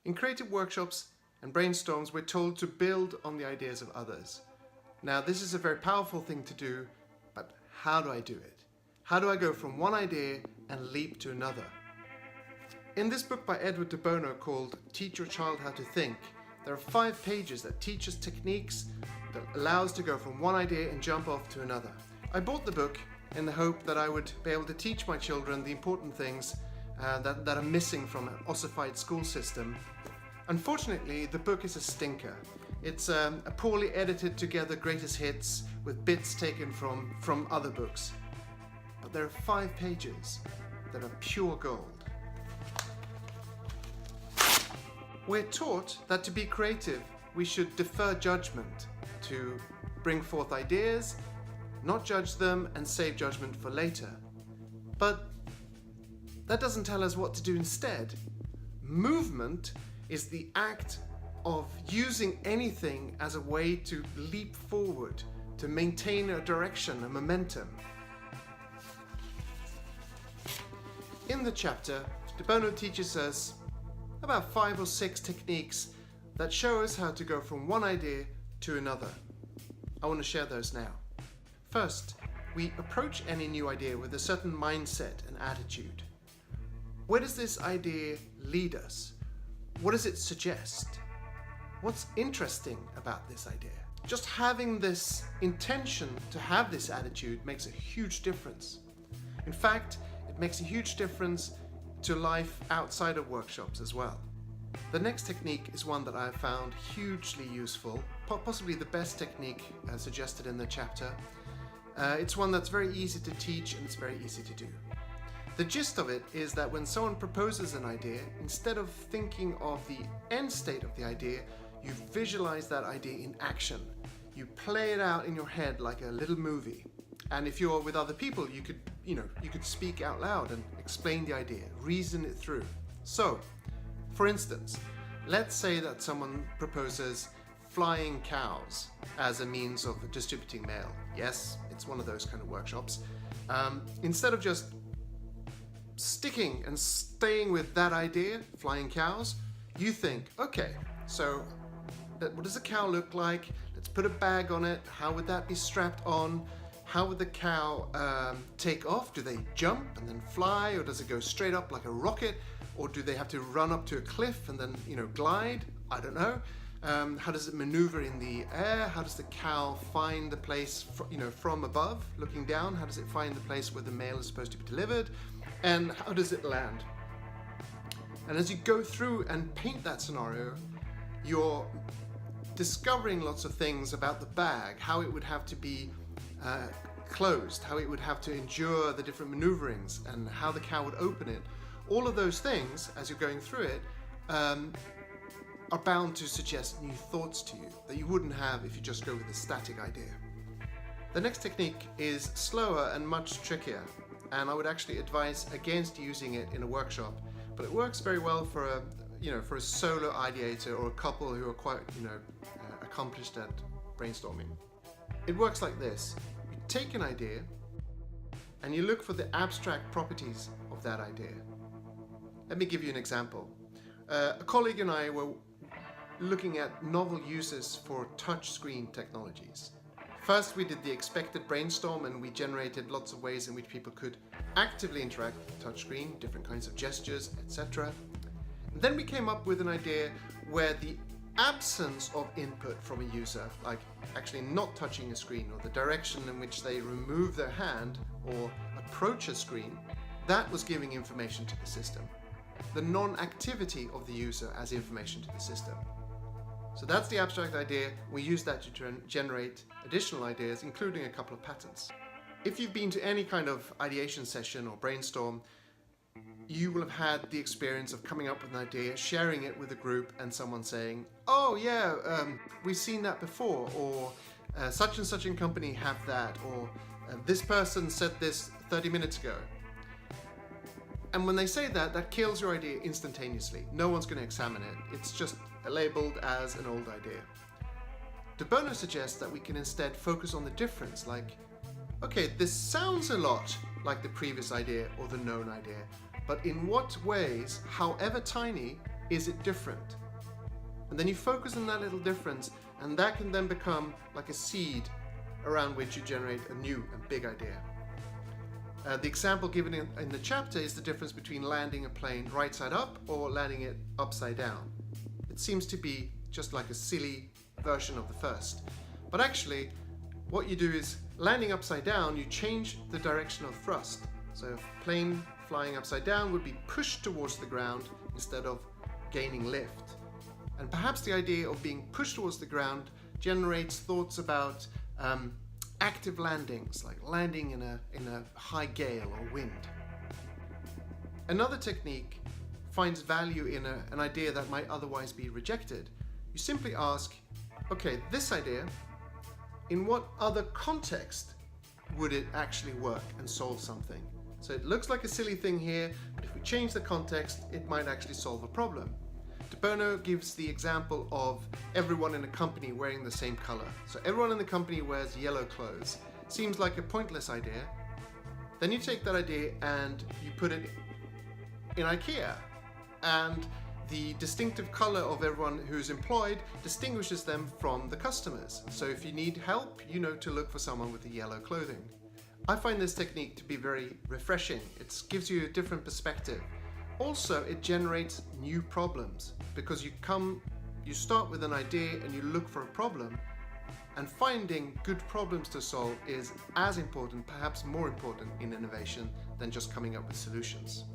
In creative workshops and brainstorms, we're told to build on the ideas of others. Now, this is a very powerful thing to do, but how do I do it? How do I go from one idea and leap to another? In this book by Edward de Bono called Teach Your Child How to Think, there are 5 pages that teach us techniques that allow us to go from one idea and jump off to another. I bought the book in the hope that I would be able to teach my children the important things that are missing from an ossified school system. Unfortunately, the book is a stinker. It's a poorly edited together greatest hits with bits taken from other books. But there are 5 pages that are pure gold. We're taught that to be creative, we should defer judgment, to bring forth ideas, not judge them, and save judgment for later. But that doesn't tell us what to do instead. Movement is the act of using anything as a way to leap forward, to maintain a direction, a momentum. In the chapter, de Bono teaches us about 5 or 6 techniques that show us how to go from one idea to another. I want to share those now. First, we approach any new idea with a certain mindset and attitude. Where does this idea lead us? What does it suggest? What's interesting about this idea? Just having this intention to have this attitude makes a huge difference. In fact, it makes a huge difference to life outside of workshops as well. The next technique is one that I have found hugely useful, possibly the best technique suggested in the chapter. It's one that's very easy to teach and it's very easy to do. The gist of it is that when someone proposes an idea, instead of thinking of the end state of the idea, you visualize that idea in action. You play it out in your head like a little movie. And if you're with other people, you could speak out loud and explain the idea, reason it through. So, for instance, let's say that someone proposes flying cows as a means of distributing mail. Yes, it's one of those kind of workshops. Instead of just sticking and staying with that idea, flying cows, you think, okay, so what does a cow look like? Let's put a bag on it. How would that be strapped on? How would the cow take off? Do they jump and then fly, or does it go straight up like a rocket? Or do they have to run up to a cliff and then, glide? I don't know. How does it maneuver in the air? How does the cow find the place, from above, looking down? How does it find the place where the mail is supposed to be delivered? And how does it land? And as you go through and paint that scenario, you're discovering lots of things about the bag, how it would have to be closed, how it would have to endure the different maneuverings, and how the cow would open it. All of those things, as you're going through it, are bound to suggest new thoughts to you that you wouldn't have if you just go with a static idea. The next technique is slower and much trickier, and I would actually advise against using it in a workshop, but it works very well for a solo ideator or a couple who are quite accomplished at brainstorming. It works like this. You take an idea and you look for the abstract properties of that idea. Let me give you an example. A colleague and I were looking at novel uses for touchscreen technologies. First, we did the expected brainstorm and we generated lots of ways in which people could actively interact with the touchscreen, different kinds of gestures, etc. Then we came up with an idea where the absence of input from a user, like actually not touching a screen, or the direction in which they remove their hand or approach a screen, that was giving information to the system. The non-activity of the user as information to the system. So that's the abstract idea. We use that to generate additional ideas, including a couple of patterns. If you've been to any kind of ideation session or brainstorm, you will have had the experience of coming up with an idea, sharing it with a group, and someone saying, oh yeah, we've seen that before, or such and such a company have that, or this person said this 30 minutes ago. And when they say that, that kills your idea instantaneously. No one's going to examine it. It's just labeled as an old idea. De Bono suggests that we can instead focus on the difference, like, okay, this sounds a lot like the previous idea or the known idea, but in what ways, however tiny, is it different? And then you focus on that little difference, and that can then become like a seed around which you generate a new and big idea. The example given in the chapter is the difference between landing a plane right side up or landing it upside down. It seems to be just like a silly version of the first. But actually, what you do is, landing upside down, you change the direction of thrust. So a plane flying upside down would be pushed towards the ground instead of gaining lift. And perhaps the idea of being pushed towards the ground generates thoughts about active landings, like landing in a high gale or wind. Another technique finds value in an idea that might otherwise be rejected. You simply ask, okay, this idea, in what other context would it actually work and solve something? So it looks like a silly thing here, but if we change the context, it might actually solve a problem. De Bono gives the example of everyone in a company wearing the same color. So everyone in the company wears yellow clothes. Seems like a pointless idea. Then you take that idea and you put it in IKEA. And the distinctive color of everyone who's employed distinguishes them from the customers. So if you need help, you know to look for someone with the yellow clothing. I find this technique to be very refreshing. It gives you a different perspective. Also, it generates new problems because you start with an idea and you look for a problem, and finding good problems to solve is as important, perhaps more important in innovation than just coming up with solutions.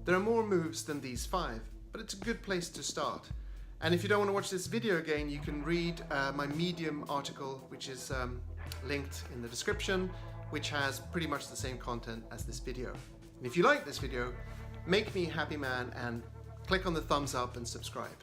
There are more moves than these 5, but it's a good place to start. And if you don't want to watch this video again, you can read my Medium article, which is linked in the description, which has pretty much the same content as this video. And if you like this video, make me a happy man and click on the thumbs up and subscribe.